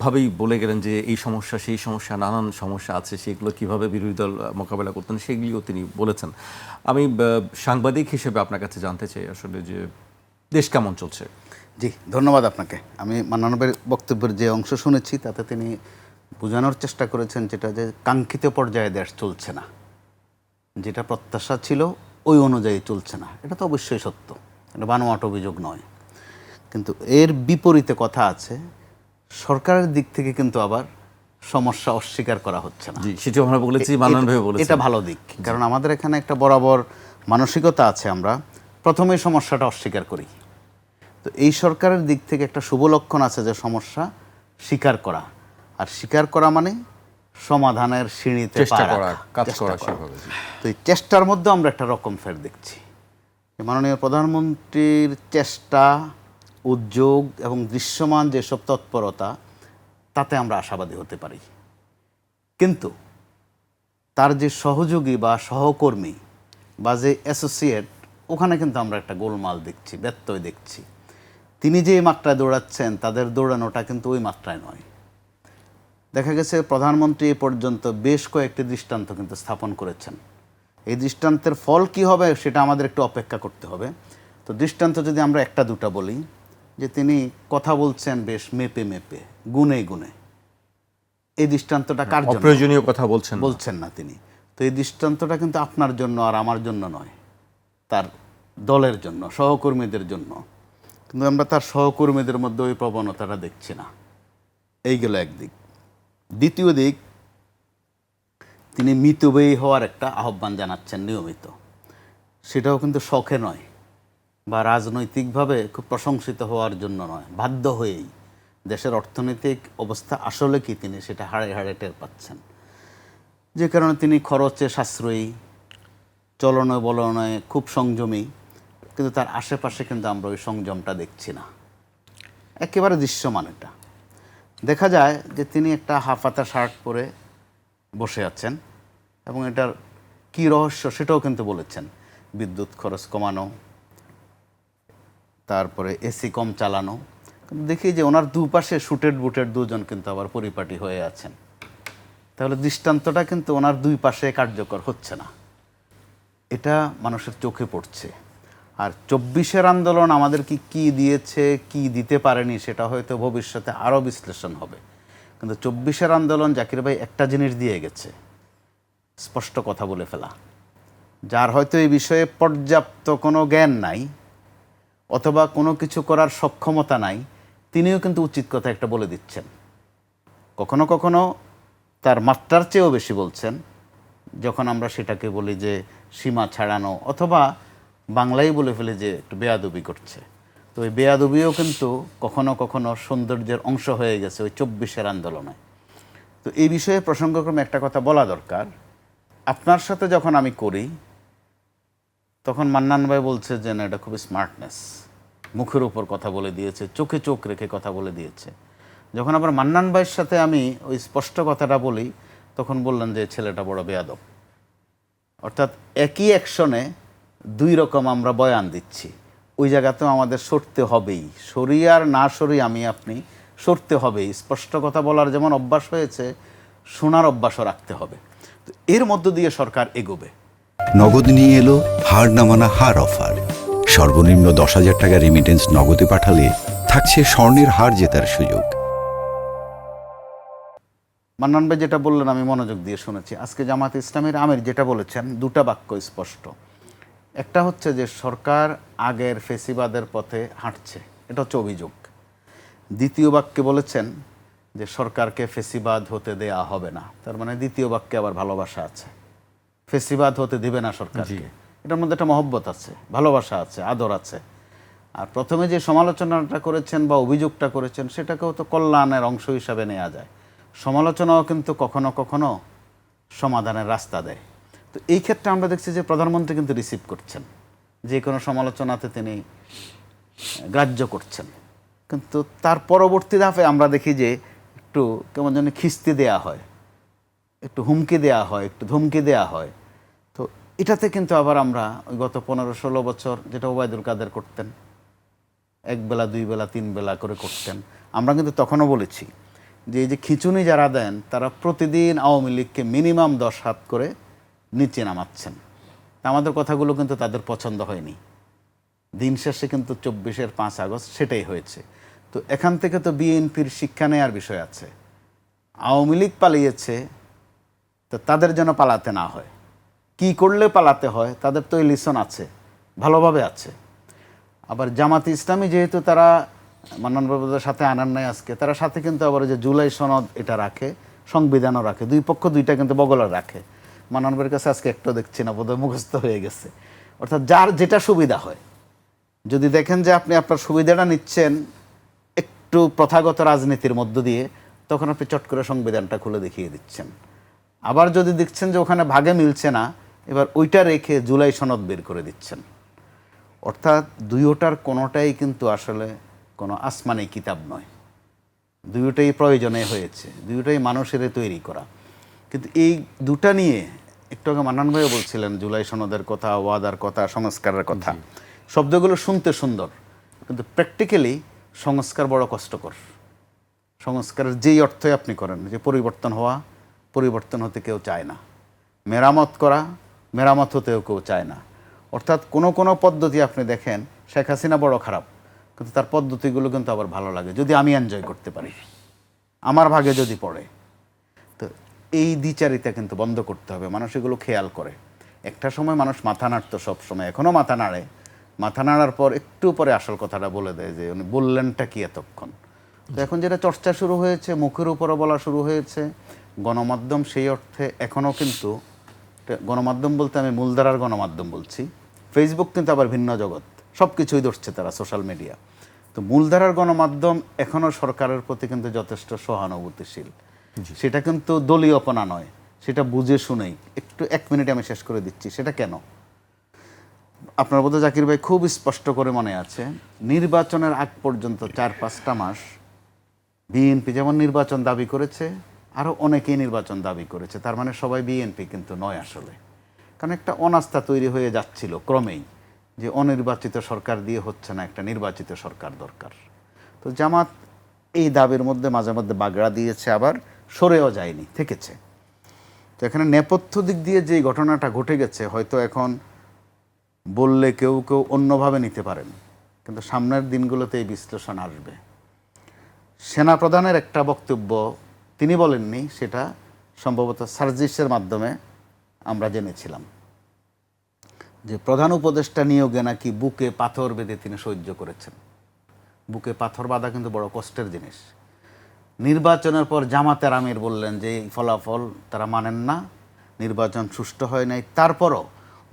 ভাবেই বলে গেলেন যে এই সমস্যা সেই সমস্যা নানান সমস্যা আছে, সেগুলো কিভাবে বিরোধী দল মোকাবেলা করতেন সেগুলিও তিনি বলেছেন। আমি সাংবাদিক হিসেবে আপনার কাছে জানতে চাই আসলে যে দেশ কেমন চলছে। জি, ধন্যবাদ আপনাকে। আমি মান্নানবের বক্তব্যের যে অংশ শুনেছি তাতে তিনি বোঝানোর চেষ্টা করেছেন যেটা যে কাঙ্ক্ষিত পর্যায়ে দেশ চলছে না, যেটা প্রত্যাশা ছিল ওই অনুযায়ী চলছে না। এটা তো অবশ্যই সত্য, এটা বানোয়াট অভিযোগ নয়। কিন্তু এর বিপরীতে কথা আছে, সরকারের দিক থেকে কিন্তু আবার সমস্যা অস্বীকার করা হচ্ছে না। জি, সেটা আমরা বলেছি, মান্নান ভাই বলেছেন। এটা ভালো দিক, কারণ আমাদের এখানে একটা বরাবর মানসিকতা আছে, আমরা প্রথমেই সমস্যাটা অস্বীকার করি। তো এই সরকারের দিক থেকে একটা শুভ লক্ষণ আছে যে সমস্যা স্বীকার করা, আর স্বীকার করা মানে সমাধানের সিঁড়িতে চেষ্টা পা করা, রাখা, কাজ চেষ্টা করা করা। সেভাবে। তো এই চেষ্টার মধ্যে আমরা একটা রকম ফের দেখছি। মাননীয় প্রধানমন্ত্রীর চেষ্টা, উদ্যোগ এবং দৃশ্যমান যেসব তৎপরতা, তাতে আমরা আশাবাদী হতে পারি। কিন্তু তার যে সহযোগী বা সহকর্মী বা যে অ্যাসোসিয়েট, ওখানে কিন্তু আমরা একটা গোলমাল দেখছি, ব্যত্যয় দেখছি। তিনি যে মাত্রায় দৌড়াচ্ছেন তাদের দৌড়ানোটা কিন্তু ওই মাত্রায় নয়। দেখা গেছে প্রধানমন্ত্রী এ পর্যন্ত বেশ কয়েকটি দৃষ্টান্ত কিন্তু স্থাপন করেছেন। এই দৃষ্টান্তের ফল কি হবে সেটা আমাদের একটু অপেক্ষা করতে হবে। তো দৃষ্টান্ত যদি আমরা একটা দুটা বলি, যে তিনি কথা বলছেন বেশ মেপে মেপে, গুনে গুনে, এই দৃষ্টান্তটা কার জন্য? অপ্রয়োজনীয় কথা বলছেন না তিনি। তো এই দৃষ্টান্তটা কিন্তু আপনার জন্য আর আমার জন্য নয়, তার দলের জন্য, সহকর্মীদের জন্য। কিন্তু আমরা তার সহকর্মীদের মধ্যে ওই প্রবণতাটা দেখছি না। এই গেল একদিক। দ্বিতীয় দিক, তিনি মিতব্যয়ী হওয়ার একটা আহ্বান জানাচ্ছেন নিয়মিত। সেটাও কিন্তু শখে নয় বা রাজনৈতিকভাবে খুব প্রশংসিত হওয়ার জন্য নয়, বাধ্য হয়েই। দেশের অর্থনৈতিক অবস্থা আসলে কি তিনি সেটা হাড়ে হাড়ে টের পাচ্ছেন, যে কারণে তিনি খরচে সাশ্রয়ী, চলনে বলনে খুব সংযমী। কিন্তু তার আশেপাশে কিন্তু আমরা ওই সংযমটা দেখছি না, একেবারে দৃশ্যমান। এটা দেখা যায় যে তিনি একটা হাফহাতা শার্ট পরে বসে আছেন, এবং এটার কী রহস্য সেটাও কিন্তু বলেছেন। বিদ্যুৎ খরচ কমানো, তারপরে এসি কম চালানো। কিন্তু দেখি যে ওনার দুপাশে শুটেড বুটেড দুজন কিন্তু আবার পরিপাটি হয়ে আছেন। তাহলে দৃষ্টান্তটা কিন্তু ওনার দুই পাশে কার্যকর হচ্ছে না, এটা মানুষের চোখে পড়ছে। আর ২৪-এর আন্দোলন আমাদেরকে কি দিয়েছে, কি দিতে পারেনি, সেটা হয়তো ভবিষ্যতে আরও বিশ্লেষণ হবে। কিন্তু ২৪-এর আন্দোলন জাকির ভাই একটা জিনিস দিয়ে গেছে, স্পষ্ট কথা বলে ফেলা। যার হয়তো এই বিষয়ে পর্যাপ্ত কোনো জ্ঞান নাই অথবা কোনো কিছু করার সক্ষমতা নাই, তিনিও কিন্তু উচিত কথা একটা বলে দিচ্ছেন। কখনো কখনো তার মাত্রার চেয়েও বেশি বলছেন, যখন আমরা সেটাকে বলি যে সীমা ছাড়ানো, অথবা বাংলায় বলে ফেলে যে একটু বেয়াদবি করছে। তো ওই বেয়াদবিও কিন্তু কখনো কখনো সৌন্দর্যের অংশ হয়ে গেছে ওই ২৪-এর আন্দোলনে। তো এই বিষয়ে প্রসঙ্গক্রমে একটা কথা বলা দরকার। আপনার সাথে যখন আমি করি, তখন মান্নান ভাই বলছে যে না, এটা খুব স্মার্টনেস, মুখের উপর কথা বলে দিয়েছে, চোখে চোখ রেখে কথা বলে দিয়েছে। যখন আবার মান্নান ভাইয়ের সাথে আমি ওই স্পষ্ট কথাটা বলি, তখন বললেন যে ছেলেটা বড় বেয়াদব। অর্থাৎ একই অ্যাকশনে দুই রকম আমরা বয়ান দিচ্ছি। ওই জায়গাতেও আমাদের সরতে হবেই, সরি আর না সরি আমি আপনি সরতে হবেই। স্পষ্ট কথা বলার যেমন অভ্যাস হয়েছে, শোনার অভ্যাসও রাখতে হবে। তো এর মধ্য দিয়ে সরকার এগোবে। নগদ নিয়ে এলো হার না মানা হার অফার। সর্বনিম্ন ১০,০০০ টাকা রেমিটেন্স নগদে পাঠালে থাকছে স্বর্ণের হার জেতার সুযোগ। মান্নান ভাই যেটা বললেন আমি মনোযোগ দিয়ে শুনেছি। আজকে জামাত ইসলামের আমির যেটা বলেছেন, দুটা বাক্য স্পষ্ট। একটা হচ্ছে যে সরকার আগের ফেসিবাদের পথে হাঁটছে, এটা হচ্ছে অভিযোগ। দ্বিতীয় বাক্যে বলেছেন যে সরকারকে ফেসিবাদ হতে দেয়া হবে না। তার মানে দ্বিতীয় বাক্যে আবার ভালোবাসা আছে, ফেসিবাদ হতে দিবে না সরকারকে। এটার মধ্যে একটা মহব্বত আছে, ভালোবাসা আছে, আদর আছে। আর প্রথমে যে সমালোচনাটা করেছেন বা অভিযোগটা করেছেন, সেটাকেও তো কল্যাণের অংশ হিসাবে নেওয়া যায়। সমালোচনাও কিন্তু কখনো কখনো সমাধানের রাস্তা দেয়। তো এই ক্ষেত্রে আমরা দেখছি যে প্রধানমন্ত্রী কিন্তু রিসিভ করছেন, যে কোনো সমালোচনাতে তিনি গ্রাহ্য করছেন। কিন্তু তার পরবর্তী ধাপে আমরা দেখি যে একটু কেমন যেন খিস্তি দেয়া হয়, একটু হুমকি দেয়া হয়, একটু ধমকি দেয়া হয়। তো এটাতে কিন্তু আবার আমরা ওই গত ১৫-১৬ বছর যেটা ওবায়দুল কাদের করতেন, এক বেলা, দুই বেলা, তিন বেলা করে করতেন, আমরা কিন্তু তখনও বলেছি যে এই যে খিঁচুনি যারা দেন তারা প্রতিদিন আওয়ামী লীগকে মিনিমাম 10 হাত করে নিচে নামাচ্ছেন। আমাদের কথাগুলো কিন্তু তাদের পছন্দ হয়নি। দিন শেষে কিন্তু 24-এর 5 আগস্ট সেটাই হয়েছে। তো এখান থেকে তো বিএনপির শিক্ষা নেওয়ার বিষয় আছে। আওয়ামী লীগ পালিয়েছে, তো তাদের যেন পালাতে না হয়। কি করলে পালাতে হয় তাদের তো এই লিসন আছে, ভালোভাবে আছে। আবার জামাতে ইসলামী যেহেতু তারা মান্নান বাবুদের সাথে আনার নাই আজকে, তারা সাথে কিন্তু আবার যে জুলাই সনদ এটা রাখে, সংবিধানও রাখে, দুই পক্ষ দুইটা কিন্তু বগলে রাখে। মান্নান বাবুর কাছে আজকে একটা দেখছি না, বোধহয় মুখস্থ হয়ে গেছে। অর্থাৎ যার যেটা সুবিধা হয়, যদি দেখেন যে আপনি আপনার সুবিধাটা নিচ্ছেন একটু প্রথাগত রাজনীতির মধ্য দিয়ে, তখন আপনি চট করে সংবিধানটা খুলে দেখিয়ে দিচ্ছেন। আবার যদি দেখছেন যে ওখানে ভাগে মিলছে না, এবার ওইটা রেখে জুলাই সনদ বের করে দিচ্ছেন। অর্থাৎ দুইটার কোনোটাই কিন্তু আসলে কোনো আসমানি কিতাব নয়, দুইটাই প্রয়োজনে হয়েছে, দুইটাই মানুষের তৈরি করা। কিন্তু এই দুটা নিয়ে একটু আগে মান্নান ভাইও বলছিলেন জুলাই সনদের কথা, ওয়াদার কথা, সংস্কারের কথা। শব্দগুলো শুনতে সুন্দর, কিন্তু প্র্যাকটিক্যালি সংস্কার বড় কষ্টকর। সংস্কারের যেই অর্থই আপনি করেন, যে পরিবর্তন হওয়া, পরিবর্তন হতে কেউ চায় না। মেরামত করা, মেরামত হতেও কেউ চায় না। অর্থাৎ কোনো কোনো পদ্ধতি আপনি দেখেন, শেখ হাসিনা বড় খারাপ, কিন্তু তার পদ্ধতিগুলো কিন্তু আবার ভালো লাগে যদি আমি এনজয় করতে পারি, আমার ভাগে যদি পড়ে। তো এই দ্বিচারিতা কিন্তু বন্ধ করতে হবে, মানুষ এগুলো খেয়াল করে। একটা সময় মানুষ মাথা নাড়তো, সব সময় এখনও মাথা নাড়ে। মাথা নাড়ার পর একটু পরে আসল কথাটা বলে দেয় যে উনি বললেনটা কি এতক্ষণ। তো এখন যেটা চর্চা শুরু হয়েছে, মুখের উপরে বলা শুরু হয়েছে, গণমাধ্যম সেই অর্থে এখনও কিন্তু, গণমাধ্যম বলতে আমি মূলধারার গণমাধ্যম বলছি, ফেসবুক কিন্তু আবার ভিন্ন জগৎ, সব কিছুই ধরছে তারা, সোশ্যাল মিডিয়া। তো মূলধারার গণমাধ্যম এখনও সরকারের প্রতি কিন্তু যথেষ্ট সহানুভূতিশীল। সেটা কিন্তু দলীয়পনা নয়, সেটা বুঝে শুনেই। একটু 1 মিনিট আমি শেষ করে দিচ্ছি। সেটা কেন? আপনার বোধহয় জাকির ভাই খুব স্পষ্ট করে মনে আছে, নির্বাচনের আগ পর্যন্ত 4-5টা মাস বিএনপি যেমন নির্বাচন দাবি করেছে, আরও অনেকেই নির্বাচন দাবি করেছে। তার মানে সবাই বিএনপি কিন্তু নয় আসলে। কারণ একটা অনাস্থা তৈরি হয়ে যাচ্ছিল ক্রমেই, যে অনির্বাচিত সরকার দিয়ে হচ্ছে না, একটা নির্বাচিত সরকার দরকার। তো জামাত এই দাবির মধ্যে মাঝে মধ্যে বাগড়া দিয়েছে, আবার সরেও যায়নি, থেকেছে। তো এখানে নেপথ্য দিক দিয়ে যে ঘটনাটা ঘটে গেছে, হয়তো এখন বললে কেউ কেউ অন্যভাবে নিতে পারেন, কিন্তু সামনের দিনগুলোতে এই বিশ্লেষণ আসবে। সেনাপ্রধানের একটা বক্তব্য তিনি বলেননি, সেটা সম্ভবত সার্জিসের মাধ্যমে আমরা জেনেছিলাম, যে প্রধান উপদেষ্টা নিয়োগে নাকি বুকে পাথর বেঁধে তিনি সহ্য করেছেন। বুকে পাথর বাঁধা কিন্তু বড় কষ্টের জিনিস। নির্বাচনের পর জামাতের আমির বললেন যে এই ফলাফল তারা মানেন না, নির্বাচন সুষ্ঠু হয় নাই, তারপরও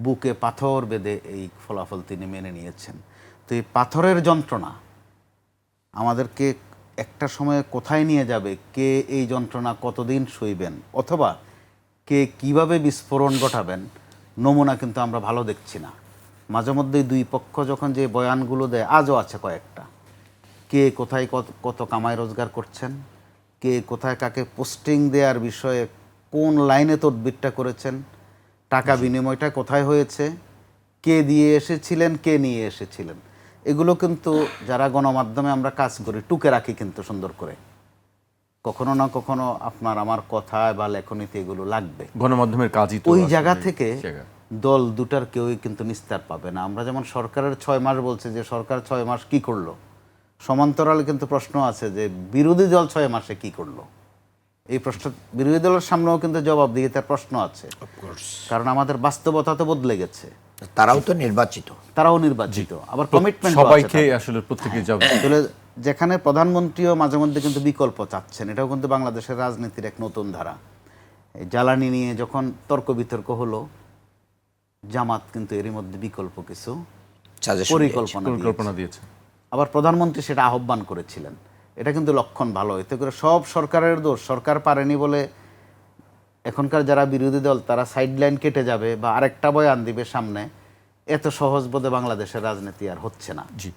বুকে পাথর বেঁধে এই ফলাফল তিনি মেনে নিয়েছেন। তো এই পাথরের যন্ত্রণা আমাদেরকে একটা সময়ে কোথায় নিয়ে যাবে, কে এই যন্ত্রণা কতদিন সইবেন, অথবা কে কিভাবে বিস্ফোরণ ঘটাবেন, নমুনা কিন্তু আমরা ভালো দেখছি না। মাঝে মধ্যেই দুই পক্ষ যখন যে বয়ানগুলো দেয়, আজও আছে কয়েকটা, কে কোথায় কত কামাই রোজগার করছেন, কে কোথায় কাকে পোস্টিং দেওয়ার বিষয়ে কোন লাইনে তদবিরটা করেছেন, টাকা বিনিময়টা কোথায় হয়েছে, কে দিয়ে এসেছিলেন, কে নিয়ে এসেছিলেন, এগুলো কিন্তু যারা গণমাধ্যমে আমরা কাজ করি টুকে রাখি কিন্তু সুন্দর করে। কখনো না কখনো আপনার আমার কথায় বা লেখনীতে এগুলো লাগবে। গণমাধ্যমের কাজই তো ওই আসলে জায়গা থেকে জায়গা। দল দুটার কেউই কিন্তু নিস্তার পাবে না। আমরা যেমন সরকারের 6 মাস বলছে, যে সরকার 6 মাস কি করলো, সমান্তরালে কিন্তু প্রশ্ন আছে যে বিরোধী দল 6 মাসে কি করলো। এই প্রশ্ন বিরোধী দলের সামনেও কিন্তু জবাবদিহিতার প্রশ্ন আছে, কারণ আমাদের বাস্তবতা তো বদলে গেছে। তারাও তো নির্বাচিত, তারাও নির্বাচিত, আবার কমিটমেন্ট সবাইকে আসলে প্রত্যেকে যাবে। তাহলে যেখানে প্রধানমন্ত্রীও মাঝে মধ্যে কিন্তু বিকল্প চাচ্ছেন, এটাও কিন্তু বাংলাদেশের রাজনীতির এক নতুন ধারা। এই জ্বালানি নিয়ে যখন তর্ক বিতর্ক হলো, জামাত কিন্তু এরই মধ্যে বিকল্প কিছু পরিকল্পনা দিয়েছে। আবার প্রধানমন্ত্রী সেটা আহ্বান করেছিলেন। এটা কিন্তু লক্ষণ ভালো। এতে করে সব সরকারের দোষ, সরকার পারেনি বলে এখনকার যারা বিরোধী দল তারা সাইডলাইন কেটে যাবে বা আরেকটা বয়ান দিবে সামনে, এত সহজ বোধে বাংলাদেশের রাজনীতি আর হচ্ছে না। জি।